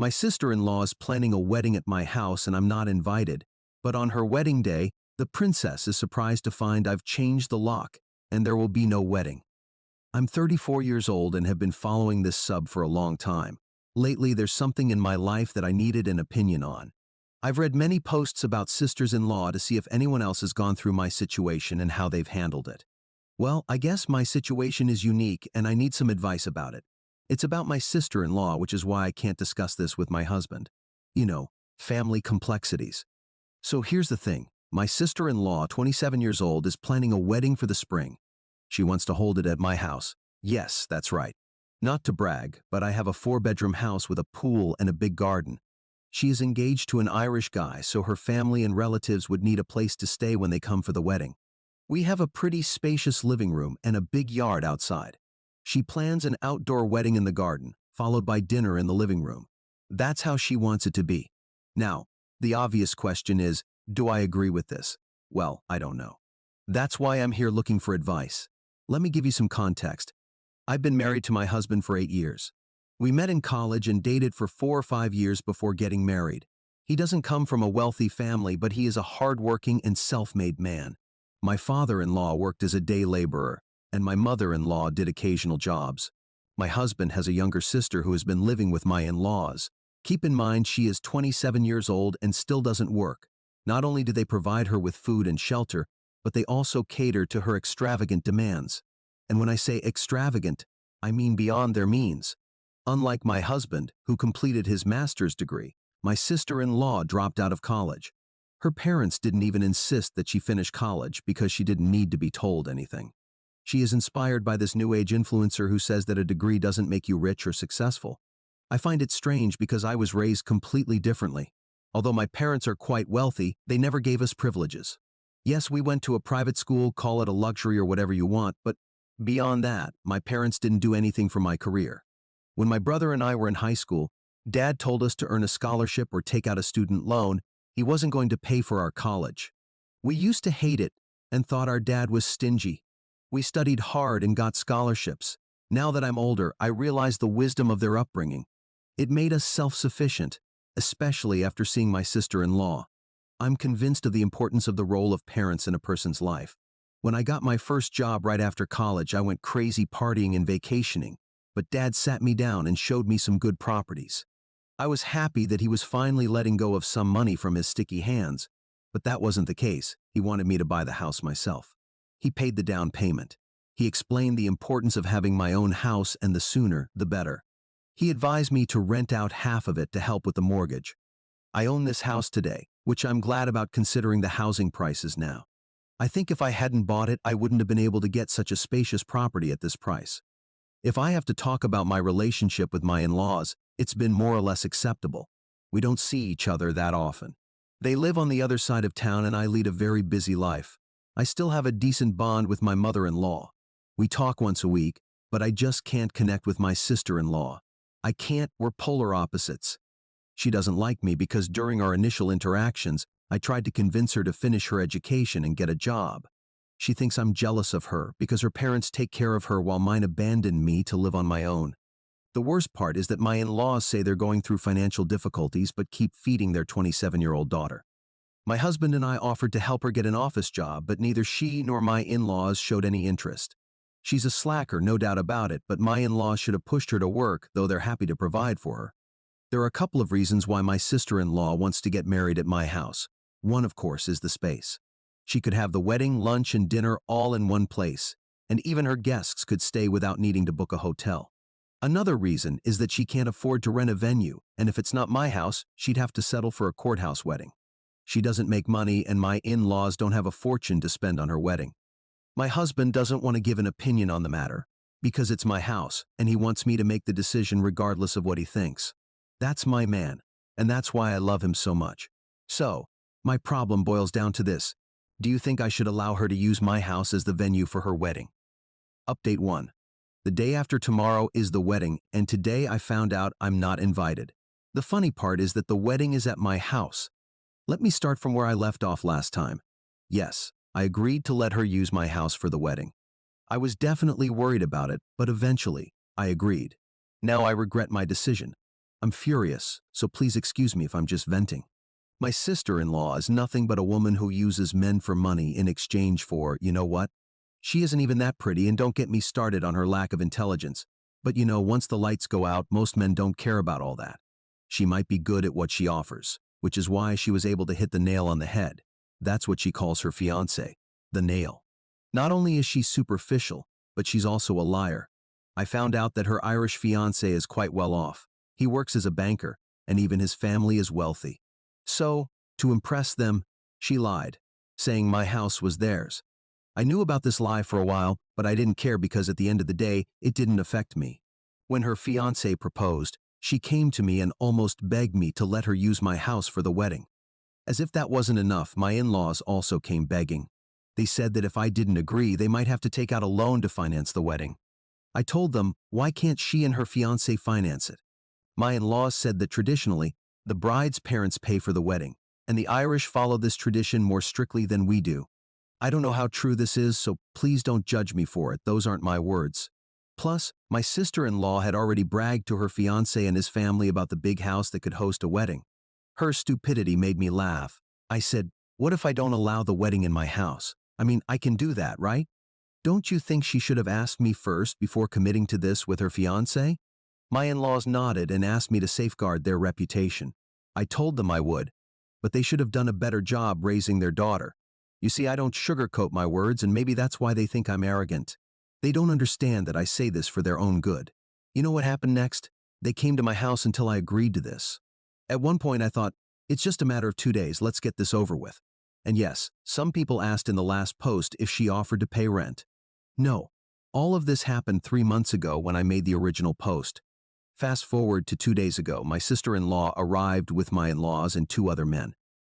My sister-in-law is planning a wedding at my house and I'm not invited, but on her wedding day, the princess is surprised to find I've changed the lock and there will be no wedding. I'm 34 years old and have been following this sub for a long time. Lately, there's something in my life that I needed an opinion on. I've read many posts about sisters-in-law to see if anyone else has gone through my situation and how they've handled it. Well, I guess my situation is unique and I need some advice about it. It's about my sister-in-law, which is why I can't discuss this with my husband. You know, family complexities. So here's the thing. My sister-in-law, 27 years old, is planning a wedding for the spring. She wants to hold it at my house. Yes, that's right. Not to brag, but I have a 4-bedroom house with a pool and a big garden. She is engaged to an Irish guy, so her family and relatives would need a place to stay when they come for the wedding. We have a pretty spacious living room and a big yard outside. She plans an outdoor wedding in the garden, followed by dinner in the living room. That's how she wants it to be. Now, the obvious question is, do I agree with this? Well, I don't know. That's why I'm here looking for advice. Let me give you some context. I've been married to my husband for 8 years. We met in college and dated for 4 or 5 years before getting married. He doesn't come from a wealthy family, but he is a hardworking and self-made man. My father-in-law worked as a day laborer, and my mother-in-law did occasional jobs. My husband has a younger sister who has been living with my in-laws. Keep in mind she is 27 years old and still doesn't work. Not only do they provide her with food and shelter, but they also cater to her extravagant demands. And when I say extravagant, I mean beyond their means. Unlike my husband, who completed his master's degree, my sister-in-law dropped out of college. Her parents didn't even insist that she finish college because she didn't need to be told anything. She is inspired by this new age influencer who says that a degree doesn't make you rich or successful. I find it strange because I was raised completely differently. Although my parents are quite wealthy, they never gave us privileges. Yes, we went to a private school, call it a luxury or whatever you want, but beyond that, my parents didn't do anything for my career. When my brother and I were in high school, Dad told us to earn a scholarship or take out a student loan. He wasn't going to pay for our college. We used to hate it and thought our dad was stingy. We studied hard and got scholarships. Now that I'm older, I realize the wisdom of their upbringing. It made us self-sufficient, especially after seeing my sister-in-law. I'm convinced of the importance of the role of parents in a person's life. When I got my first job right after college, I went crazy partying and vacationing, but Dad sat me down and showed me some good properties. I was happy that he was finally letting go of some money from his sticky hands, but that wasn't the case. He wanted me to buy the house myself. He paid the down payment. He explained the importance of having my own house, and the sooner, the better. He advised me to rent out half of it to help with the mortgage. I own this house today, which I'm glad about considering the housing prices now. I think if I hadn't bought it, I wouldn't have been able to get such a spacious property at this price. If I have to talk about my relationship with my in-laws, it's been more or less acceptable. We don't see each other that often. They live on the other side of town and I lead a very busy life. I still have a decent bond with my mother-in-law. We talk once a week, but I just can't connect with my sister-in-law. I can't, we're polar opposites. She doesn't like me because during our initial interactions, I tried to convince her to finish her education and get a job. She thinks I'm jealous of her because her parents take care of her while mine abandoned me to live on my own. The worst part is that my in-laws say they're going through financial difficulties but keep feeding their 27-year-old daughter. My husband and I offered to help her get an office job, but neither she nor my in-laws showed any interest. She's a slacker, no doubt about it, but my in-laws should have pushed her to work, though they're happy to provide for her. There are a couple of reasons why my sister-in-law wants to get married at my house. One, of course, is the space. She could have the wedding, lunch, and dinner all in one place, and even her guests could stay without needing to book a hotel. Another reason is that she can't afford to rent a venue, and if it's not my house, she'd have to settle for a courthouse wedding. She doesn't make money, and my in-laws don't have a fortune to spend on her wedding. My husband doesn't want to give an opinion on the matter, because it's my house, and he wants me to make the decision regardless of what he thinks. That's my man, and that's why I love him so much. So, my problem boils down to this. Do you think I should allow her to use my house as the venue for her wedding? Update 1. The day after tomorrow is the wedding, and today I found out I'm not invited. The funny part is that the wedding is at my house. Let me start from where I left off last time. Yes, I agreed to let her use my house for the wedding. I was definitely worried about it, but eventually, I agreed. Now I regret my decision. I'm furious, so please excuse me if I'm just venting. My sister-in-law is nothing but a woman who uses men for money in exchange for, you know what? She isn't even that pretty, and don't get me started on her lack of intelligence. But once the lights go out, most men don't care about all that. She might be good at what she offers, which is why she was able to hit the nail on the head. That's what she calls her fiancé, the nail. Not only is she superficial, but she's also a liar. I found out that her Irish fiancé is quite well off. He works as a banker, and even his family is wealthy. So, to impress them, she lied, saying my house was theirs. I knew about this lie for a while, but I didn't care because at the end of the day, it didn't affect me. When her fiancé proposed, she came to me and almost begged me to let her use my house for the wedding. As if that wasn't enough, my in-laws also came begging. They said that if I didn't agree, they might have to take out a loan to finance the wedding. I told them, why can't she and her fiancé finance it? My in-laws said that traditionally, the bride's parents pay for the wedding, and the Irish follow this tradition more strictly than we do. I don't know how true this is, so please don't judge me for it. Those aren't my words. Plus, my sister-in-law had already bragged to her fiancé and his family about the big house that could host a wedding. Her stupidity made me laugh. I said, what if I don't allow the wedding in my house? I mean, I can do that, right? Don't you think she should have asked me first before committing to this with her fiancé? My in-laws nodded and asked me to safeguard their reputation. I told them I would, but they should have done a better job raising their daughter. You see, I don't sugarcoat my words, and maybe that's why they think I'm arrogant. They don't understand that I say this for their own good. You know what happened next? They came to my house until I agreed to this. At one point I thought, it's just a matter of 2 days, let's get this over with. And yes, some people asked in the last post if she offered to pay rent. No, all of this happened 3 months ago when I made the original post. Fast forward to 2 days ago, my sister-in-law arrived with my in-laws and 2 other men.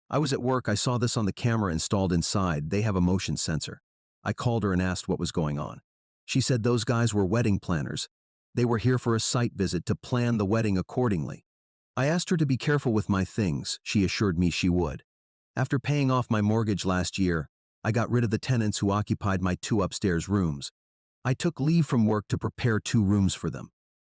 I was at work, I saw this on the camera installed inside. They have a motion sensor. I called her and asked what was going on. She said those guys were wedding planners. They were here for a site visit to plan the wedding accordingly. I asked her to be careful with my things. She assured me she would. After paying off my mortgage last year, I got rid of the tenants who occupied my 2 upstairs rooms. I took leave from work to prepare 2 rooms for them.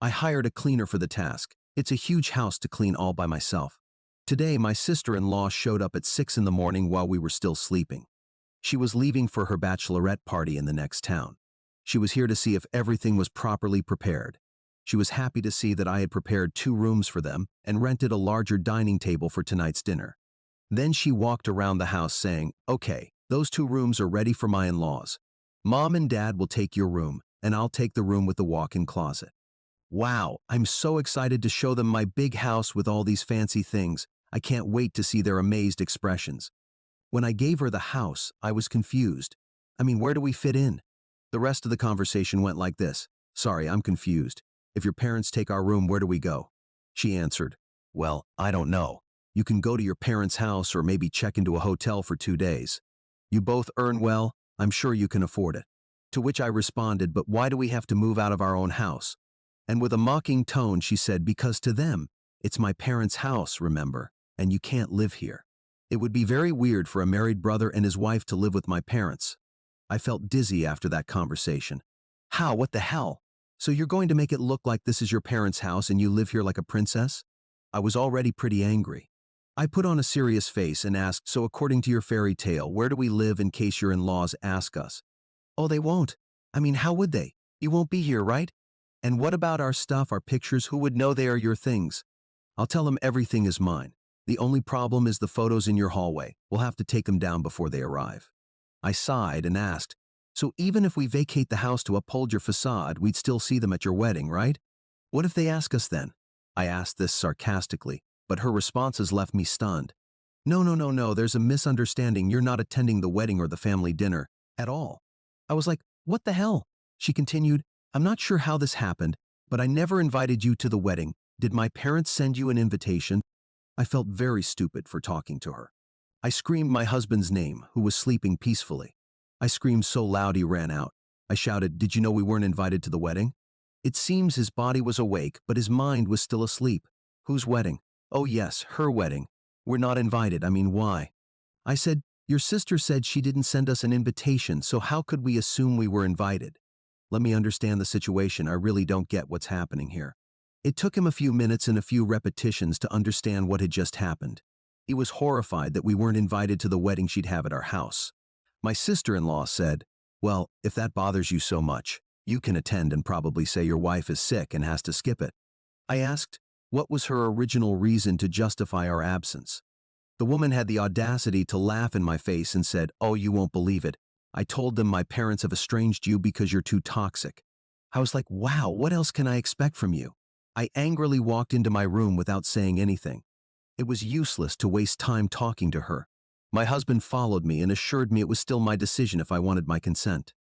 I hired a cleaner for the task. It's a huge house to clean all by myself. Today, my sister-in-law showed up at 6 in the morning while we were still sleeping. She was leaving for her bachelorette party in the next town. She was here to see if everything was properly prepared. She was happy to see that I had prepared 2 rooms for them and rented a larger dining table for tonight's dinner. Then she walked around the house saying, okay, those 2 rooms are ready for my in-laws. Mom and Dad will take your room, and I'll take the room with the walk-in closet. Wow, I'm so excited to show them my big house with all these fancy things. I can't wait to see their amazed expressions. When I gave her the house, I was confused. I mean, where do we fit in? The rest of the conversation went like this. Sorry, I'm confused. If your parents take our room, where do we go? She answered, well, I don't know. You can go to your parents' house or maybe check into a hotel for 2 days. You both earn well, I'm sure you can afford it. To which I responded, but why do we have to move out of our own house? And with a mocking tone, she said, because to them, it's my parents' house, remember, and you can't live here. It would be very weird for a married brother and his wife to live with my parents. I felt dizzy after that conversation. How? What the hell? So you're going to make it look like this is your parents' house and you live here like a princess? I was already pretty angry. I put on a serious face and asked, so according to your fairy tale, where do we live in case your in-laws ask us? Oh, they won't. I mean, how would they? You won't be here, right? And what about our stuff, our pictures? Who would know they are your things? I'll tell them everything is mine. The only problem is the photos in your hallway. We'll have to take them down before they arrive. I sighed and asked, so even if we vacate the house to uphold your facade, we'd still see them at your wedding, right? What if they ask us then? I asked this sarcastically, but her responses left me stunned. No, there's a misunderstanding. You're not attending the wedding or the family dinner at all. I was like, what the hell? She continued, I'm not sure how this happened, but I never invited you to the wedding. Did my parents send you an invitation? I felt very stupid for talking to her. I screamed my husband's name, who was sleeping peacefully. I screamed so loud he ran out. I shouted, did you know we weren't invited to the wedding? It seems his body was awake, but his mind was still asleep. Whose wedding? Oh yes, her wedding. We're not invited. I mean, why? I said, your sister said she didn't send us an invitation, so how could we assume we were invited? Let me understand the situation. I really don't get what's happening here. It took him a few minutes and a few repetitions to understand what had just happened. He was horrified that we weren't invited to the wedding she'd have at our house. My sister-in-law said, "Well, if that bothers you so much, you can attend and probably say your wife is sick and has to skip it." I asked, what was her original reason to justify our absence? The woman had the audacity to laugh in my face and said, "Oh, you won't believe it. I told them my parents have estranged you because you're too toxic." I was like, wow, what else can I expect from you? I angrily walked into my room without saying anything. It was useless to waste time talking to her. My husband followed me and assured me it was still my decision if I wanted my consent.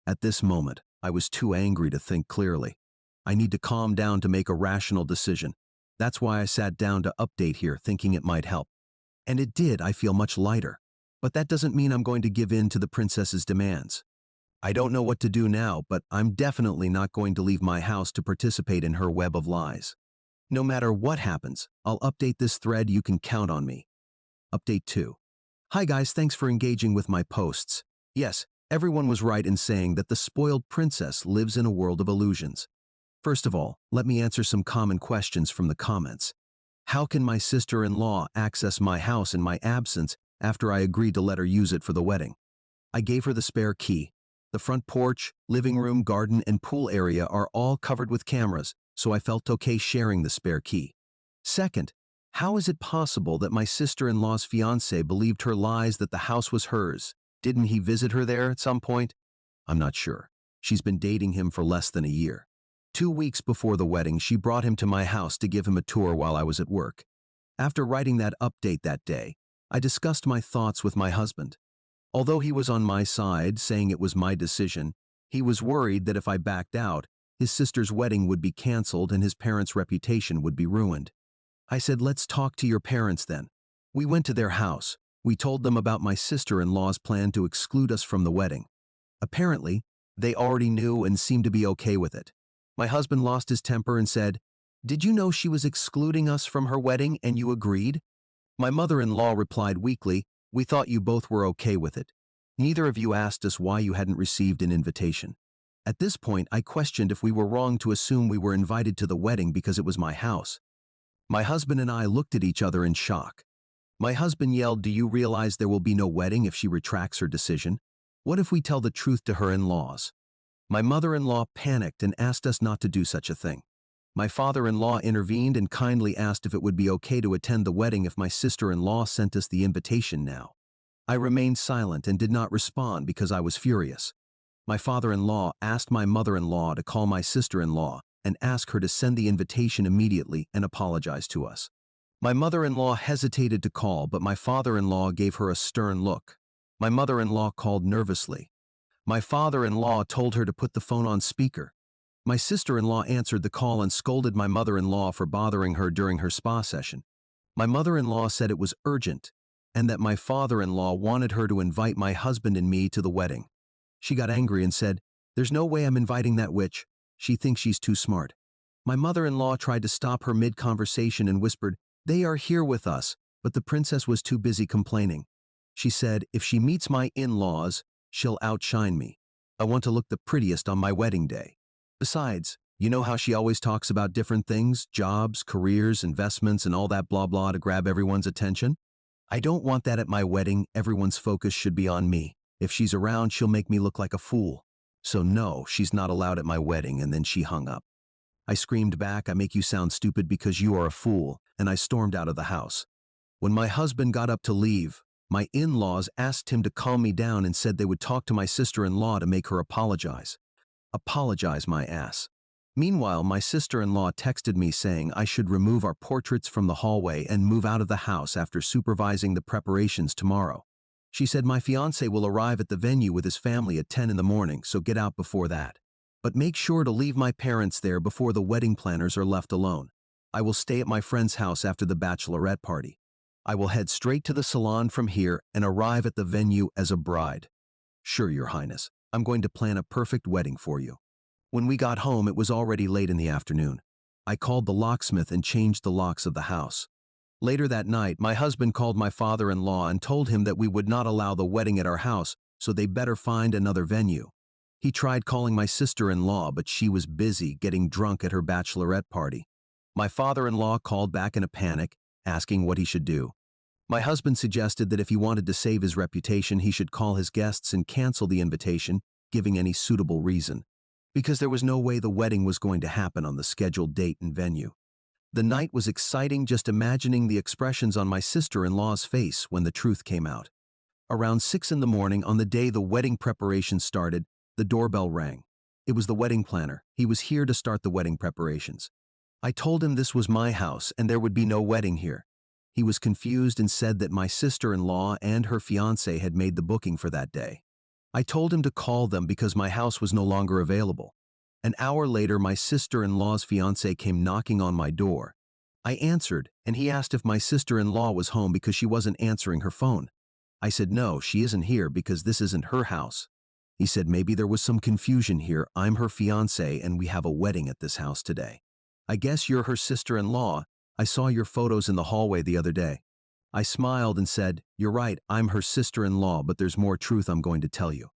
At this moment, I was too angry to think clearly. I need to calm down to make a rational decision. That's why I sat down to update here, thinking it might help. And it did. I feel much lighter. But that doesn't mean I'm going to give in to the princess's demands. I don't know what to do now, but I'm definitely not going to leave my house to participate in her web of lies. No matter what happens, I'll update this thread. You can count on me. Update 2. Hi guys, thanks for engaging with my posts. Yes, everyone was right in saying that the spoiled princess lives in a world of illusions. First of all, let me answer some common questions from the comments. How can my sister-in-law access my house in my absence after I agreed to let her use it for the wedding? I gave her the spare key. The front porch, living room, garden, and pool area are all covered with cameras, so I felt okay sharing the spare key. Second, how is it possible that my sister-in-law's fiancé believed her lies that the house was hers? Didn't he visit her there at some point? I'm not sure. She's been dating him for less than a year. 2 weeks before the wedding, she brought him to my house to give him a tour while I was at work. After writing that update that day, I discussed my thoughts with my husband. Although he was on my side, saying it was my decision, he was worried that if I backed out, his sister's wedding would be canceled and his parents' reputation would be ruined. I said, let's talk to your parents then. We went to their house. We told them about my sister-in-law's plan to exclude us from the wedding. Apparently, they already knew and seemed to be okay with it. My husband lost his temper and said, "Did you know she was excluding us from her wedding and you agreed?" My mother-in-law replied weakly, "We thought you both were okay with it. Neither of you asked us why you hadn't received an invitation." At this point, I questioned if we were wrong to assume we were invited to the wedding because it was my house. My husband and I looked at each other in shock. My husband yelled, "Do you realize there will be no wedding if she retracts her decision? What if we tell the truth to her in-laws?" My mother-in-law panicked and asked us not to do such a thing. My father-in-law intervened and kindly asked if it would be okay to attend the wedding if my sister-in-law sent us the invitation now. I remained silent and did not respond because I was furious. My father-in-law asked my mother-in-law to call my sister-in-law and ask her to send the invitation immediately and apologize to us. My mother-in-law hesitated to call, but my father-in-law gave her a stern look. My mother-in-law called nervously. My father-in-law told her to put the phone on speaker. My sister-in-law answered the call and scolded my mother-in-law for bothering her during her spa session. My mother-in-law said it was urgent and that my father-in-law wanted her to invite my husband and me to the wedding. She got angry and said, "There's no way I'm inviting that witch. She thinks she's too smart." My mother-in-law tried to stop her mid-conversation and whispered, "They are here with us," but the princess was too busy complaining. She said, "If she meets my in-laws, she'll outshine me. I want to look the prettiest on my wedding day." Besides, you know how she always talks about different things, jobs, careers, investments, and all that blah blah to grab everyone's attention? I don't want that at my wedding. Everyone's focus should be on me. If she's around, she'll make me look like a fool. So no, she's not allowed at my wedding, and then she hung up. I screamed back, "I make you sound stupid because you are a fool," and I stormed out of the house. When my husband got up to leave, my in-laws asked him to calm me down and said they would talk to my sister-in-law to make her apologize. Apologize my ass. Meanwhile, my sister-in-law texted me saying I should remove our portraits from the hallway and move out of the house after supervising the preparations tomorrow. She said my fiancé will arrive at the venue with his family at 10 in the morning, so get out before that. But make sure to leave my parents there before the wedding planners are left alone. I will stay at my friend's house after the bachelorette party. I will head straight to the salon from here and arrive at the venue as a bride. Sure, Your Highness. I'm going to plan a perfect wedding for you. When we got home, it was already late in the afternoon. I called the locksmith and changed the locks of the house. Later that night, my husband called my father-in-law and told him that we would not allow the wedding at our house, so they better find another venue. He tried calling my sister-in-law, but she was busy getting drunk at her bachelorette party. My father-in-law called back in a panic, asking what he should do. My husband suggested that if he wanted to save his reputation, he should call his guests and cancel the invitation, giving any suitable reason, because there was no way the wedding was going to happen on the scheduled date and venue. The night was exciting just imagining the expressions on my sister-in-law's face when the truth came out. Around 6 in the morning on the day the wedding preparations started, the doorbell rang. It was the wedding planner. He was here to start the wedding preparations. I told him this was my house and there would be no wedding here. He was confused and said that my sister-in-law and her fiancé had made the booking for that day. I told him to call them because my house was no longer available. An hour later, my sister-in-law's fiancé came knocking on my door. I answered, and he asked if my sister-in-law was home because she wasn't answering her phone. I said no, she isn't here because this isn't her house. He said maybe there was some confusion here. I'm her fiancé and we have a wedding at this house today. I guess you're her sister-in-law. I saw your photos in the hallway the other day. I smiled and said, you're right, I'm her sister-in-law, but there's more truth I'm going to tell you.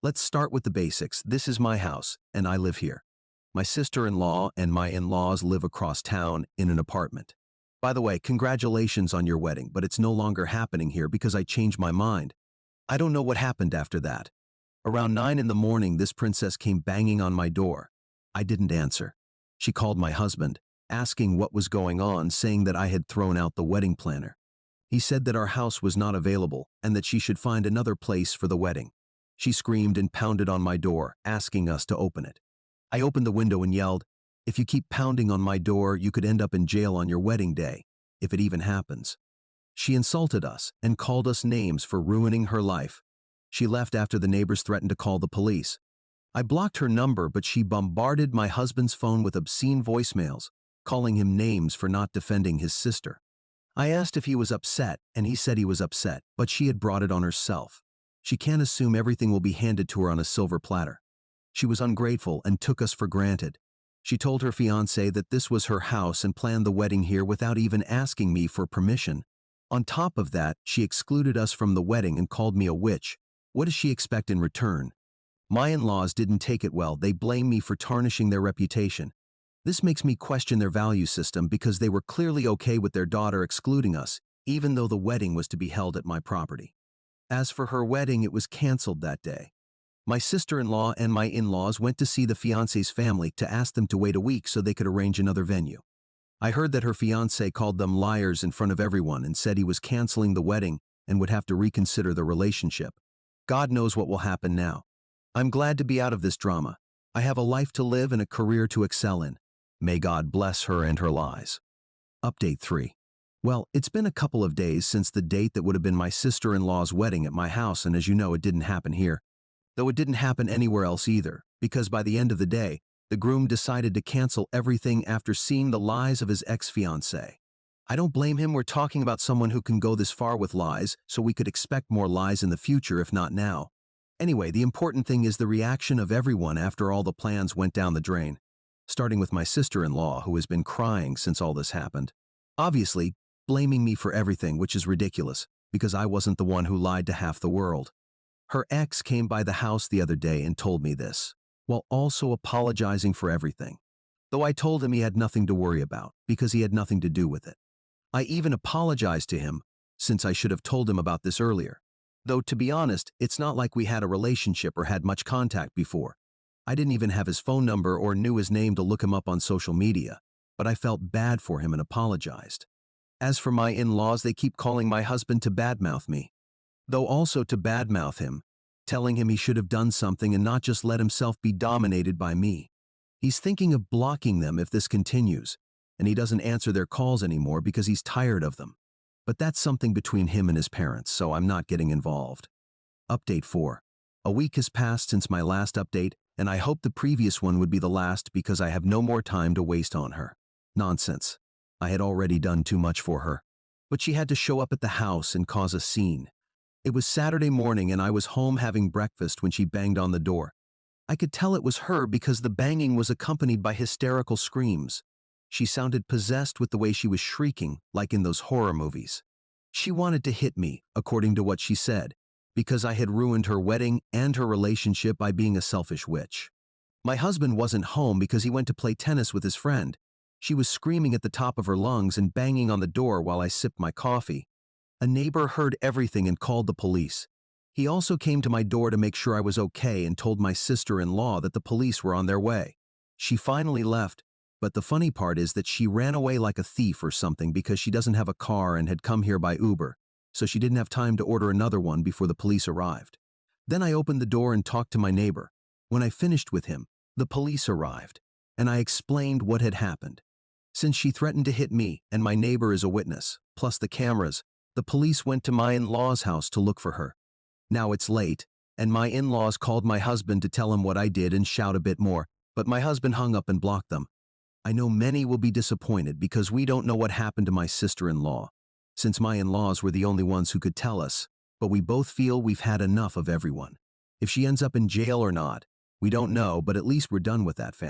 Let's start with the basics. This is my house, and I live here. My sister-in-law and my in-laws live across town in an apartment. By the way, congratulations on your wedding, but it's no longer happening here because I changed my mind. I don't know what happened after that. Around 9 in the morning, this princess came banging on my door. I didn't answer. She called my husband, asking what was going on, saying that I had thrown out the wedding planner. He said that our house was not available and that she should find another place for the wedding. She screamed and pounded on my door, asking us to open it. I opened the window and yelled, if you keep pounding on my door, you could end up in jail on your wedding day, if it even happens. She insulted us and called us names for ruining her life. She left after the neighbors threatened to call the police. I blocked her number, but she bombarded my husband's phone with obscene voicemails, calling him names for not defending his sister. I asked if he was upset, and he said he was upset, but she had brought it on herself. She can't assume everything will be handed to her on a silver platter. She was ungrateful and took us for granted. She told her fiancé that this was her house and planned the wedding here without even asking me for permission. On top of that, she excluded us from the wedding and called me a witch. What does she expect in return? My in-laws didn't take it well. They blame me for tarnishing their reputation. This makes me question their value system because they were clearly okay with their daughter excluding us, even though the wedding was to be held at my property. As for her wedding, it was canceled that day. My sister-in-law and my in-laws went to see the fiancé's family to ask them to wait a week so they could arrange another venue. I heard that her fiancé called them liars in front of everyone and said he was canceling the wedding and would have to reconsider the relationship. God knows what will happen now. I'm glad to be out of this drama. I have a life to live and a career to excel in. May God bless her and her lies. Update 3. Well, it's been a couple of days since the date that would have been my sister-in-law's wedding at my house, and as you know, it didn't happen here. Though it didn't happen anywhere else either, because by the end of the day, the groom decided to cancel everything after seeing the lies of his ex-fiancée. I don't blame him. We're talking about someone who can go this far with lies, so we could expect more lies in the future, if not now. Anyway, the important thing is the reaction of everyone after all the plans went down the drain. Starting with my sister-in-law, who has been crying since all this happened. Obviously, blaming me for everything, which is ridiculous, because I wasn't the one who lied to half the world. Her ex came by the house the other day and told me this, while also apologizing for everything. Though I told him he had nothing to worry about, because he had nothing to do with it. I even apologized to him, since I should have told him about this earlier. Though, to be honest, it's not like we had a relationship or had much contact before. I didn't even have his phone number or knew his name to look him up on social media, but I felt bad for him and apologized. As for my in-laws, they keep calling my husband to badmouth me, though also to badmouth him, telling him he should have done something and not just let himself be dominated by me. He's thinking of blocking them if this continues, and he doesn't answer their calls anymore because he's tired of them. But that's something between him and his parents, so I'm not getting involved. Update 4. A week has passed since my last update, and I hope the previous one would be the last because I have no more time to waste on her. Nonsense. I had already done too much for her. But she had to show up at the house and cause a scene. It was Saturday morning and I was home having breakfast when she banged on the door. I could tell it was her because the banging was accompanied by hysterical screams. She sounded possessed with the way she was shrieking, like in those horror movies. She wanted to hit me, according to what she said, because I had ruined her wedding and her relationship by being a selfish witch. My husband wasn't home because he went to play tennis with his friend. She was screaming at the top of her lungs and banging on the door while I sipped my coffee. A neighbor heard everything and called the police. He also came to my door to make sure I was okay and told my sister-in-law that the police were on their way. She finally left, but the funny part is that she ran away like a thief or something because she doesn't have a car and had come here by Uber, so she didn't have time to order another one before the police arrived. Then I opened the door and talked to my neighbor. When I finished with him, the police arrived, and I explained what had happened. Since she threatened to hit me, and my neighbor is a witness, plus the cameras, the police went to my in-laws' house to look for her. Now it's late, and my in-laws called my husband to tell him what I did and shout a bit more, but my husband hung up and blocked them. I know many will be disappointed because we don't know what happened to my sister-in-law, since my in-laws were the only ones who could tell us, but we both feel we've had enough of everyone. If she ends up in jail or not, we don't know, but at least we're done with that family.